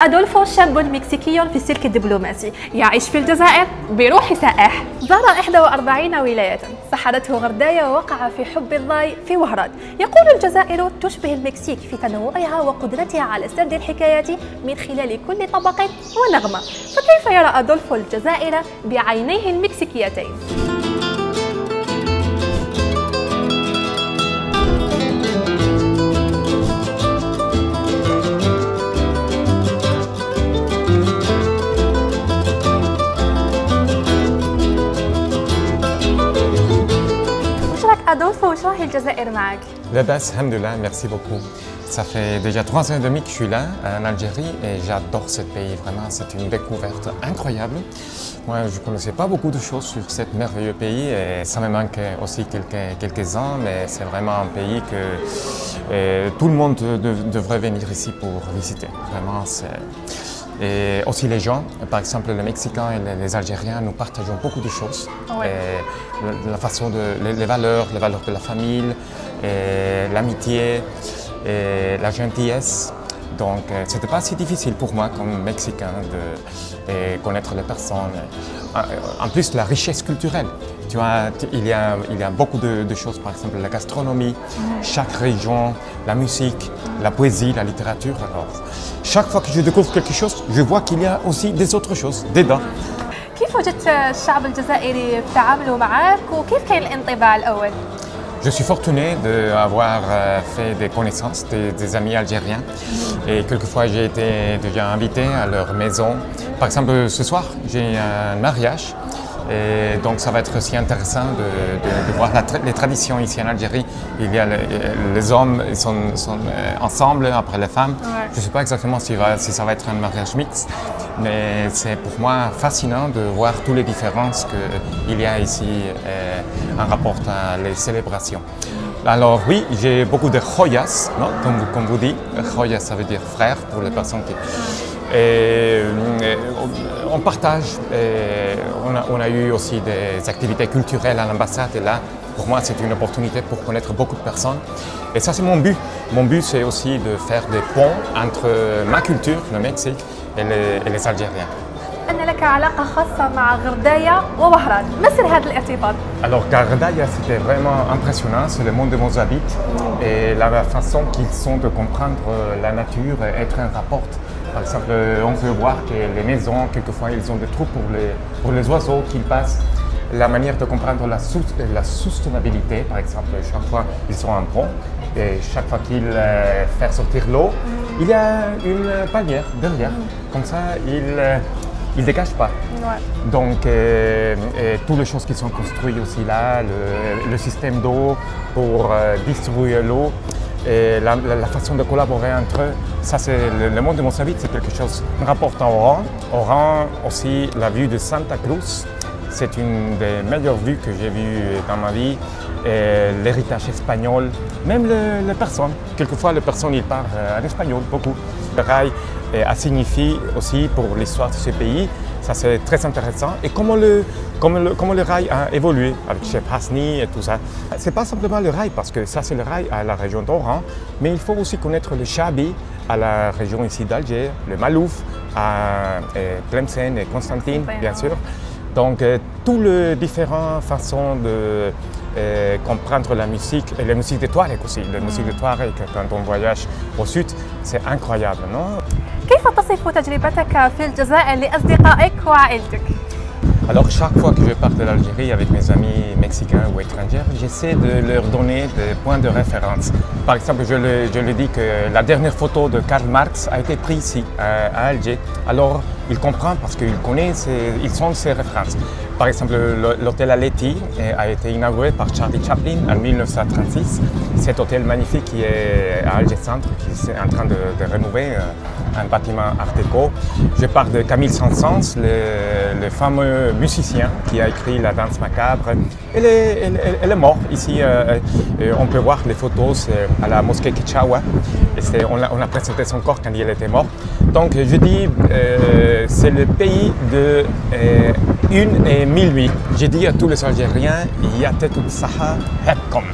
أدولفو شاب مكسيكي في السلك الدبلوماسي يعيش في الجزائر بروح سائح. زار 41 ولاية سحرته غرداية ووقع في حب الضاي في وهران. يقول الجزائر تشبه المكسيك في تنوعها وقدرتها على سرد الحكايات من خلال كل طبق ونغمة. فكيف يرى أدولفو الجزائر بعينيه المكسيكيتين؟ Adolphe, وش راهي الجزائر معك؟ لاباس الحمد لله, merci beaucoup. Ça fait déjà 3 ans et demi que je suis là en Algérie et j'adore ce pays, vraiment c'est une découverte incroyable. Moi je ne connaissais pas beaucoup de choses sur ce merveilleux pays et ça me manque aussi quelques-uns, mais c'est vraiment un pays que tout le monde devrait venir ici pour visiter. Vraiment c'est... Et aussi les gens, par exemple les Mexicains et les Algériens, nous partageons beaucoup de choses. Ouais. La façon les valeurs de la famille, l'amitié, la gentillesse. Donc c'était pas si difficile pour moi comme Mexicain de connaître les personnes. En plus la richesse culturelle. Tu vois, il y a beaucoup de choses, par exemple la gastronomie, chaque région, la musique, la poésie, la littérature. Alors, chaque fois que je découvre quelque chose, je vois qu'il y a aussi des autres choses dedans. كيف وجدت الشعب الجزائري في تعامله معك وكيف كان الانطباع الأول؟ Je suis fortuné d'avoir fait des connaissances, des amis algériens et quelquefois j'ai été déjà invité à leur maison. Par exemple ce soir j'ai un mariage et donc ça va être aussi intéressant de voir les traditions ici en Algérie. Il y a les hommes sont ensemble après les femmes. Ouais. Je ne sais pas exactement si ça va être un mariage mixte, mais c'est pour moi fascinant de voir toutes les différences qu'il y a ici en rapport à les célébrations. Alors oui, j'ai beaucoup de joyas, non? Comme vous dites. Joyas, ça veut dire frère pour les personnes qui... Et on partage, on a eu aussi des activités culturelles à l'ambassade et là, pour moi, c'est une opportunité pour connaître beaucoup de personnes. Et ça, c'est mon but. Mon but, c'est aussi de faire des ponts entre ma culture, le Mexique, et les Algériens. أن لك علاقة خاصة مع غرداية ووهران، ما سر هذا الارتباط؟ Alors Gardaya, c'était vraiment impressionnant, c'est le monde de Mozambique et la façon qu'ils sont de comprendre la nature et être en rapport. Par exemple, on peut voir que les maisons, quelquefois, ils ont des trous pour les oiseaux qui passent. La manière de comprendre la soutenabilité, par exemple, chaque fois ils sont en pont et chaque fois qu'ils font sortir l'eau, il y a une palière derrière. Comme ça, ils ne dégagent pas. Ouais. Donc, toutes les choses qui sont construites aussi là, le système d'eau pour distribuer l'eau, et la façon de collaborer entre eux, ça c'est le monde de Mozambique, c'est quelque chose. Rapporte à Oran. Oran aussi, la vue de Santa Cruz, c'est une des meilleures vues que j'ai vues dans ma vie. L'héritage espagnol, même les personnes. Quelquefois, les personnes ils parlent en espagnol, beaucoup. Le rail signifie aussi pour l'histoire de ce pays. Ça c'est très intéressant. Et comment le rail a évolué avec Cheb Hasni et tout ça. C'est pas simplement le rail, parce que ça c'est le rail à la région d'Oran, mais il faut aussi connaître le Chabi à la région ici d'Alger, le Malouf à Tlemcen et Constantine, bien sûr. Donc, toutes les différentes façons de comprendre la musique, et la musique des Touaregs aussi. La musique des Touaregs, quand on voyage au sud, c'est incroyable, non? كيف تصف تجربتك في الجزائر لأصدقائك وعائلتك؟ Alors, chaque fois que je pars de l'Algérie avec mes amis mexicains ou étrangers, j'essaie de leur donner des points de référence. Par exemple, je leur dis que la dernière photo de Karl Marx a été prise ici, à Alger. Alors, ils comprennent parce qu'ils connaissent, ils ont ces références. Par exemple, l'hôtel Aleti a été inauguré par Charlie Chaplin en 1936. Cet hôtel magnifique qui est à Alger Centre, qui est en train de rénover un bâtiment art déco. Je parle de Camille Saint-Saëns, le fameux musicien qui a écrit La Danse macabre. Elle est morte ici. On peut voir les photos à la mosquée Kichawa. On a présenté son corps quand il était mort. Donc je dis, c'est le pays de une et 1000 nuits. J'ai dit à tous les Algériens, Yatet Saha Hebkom.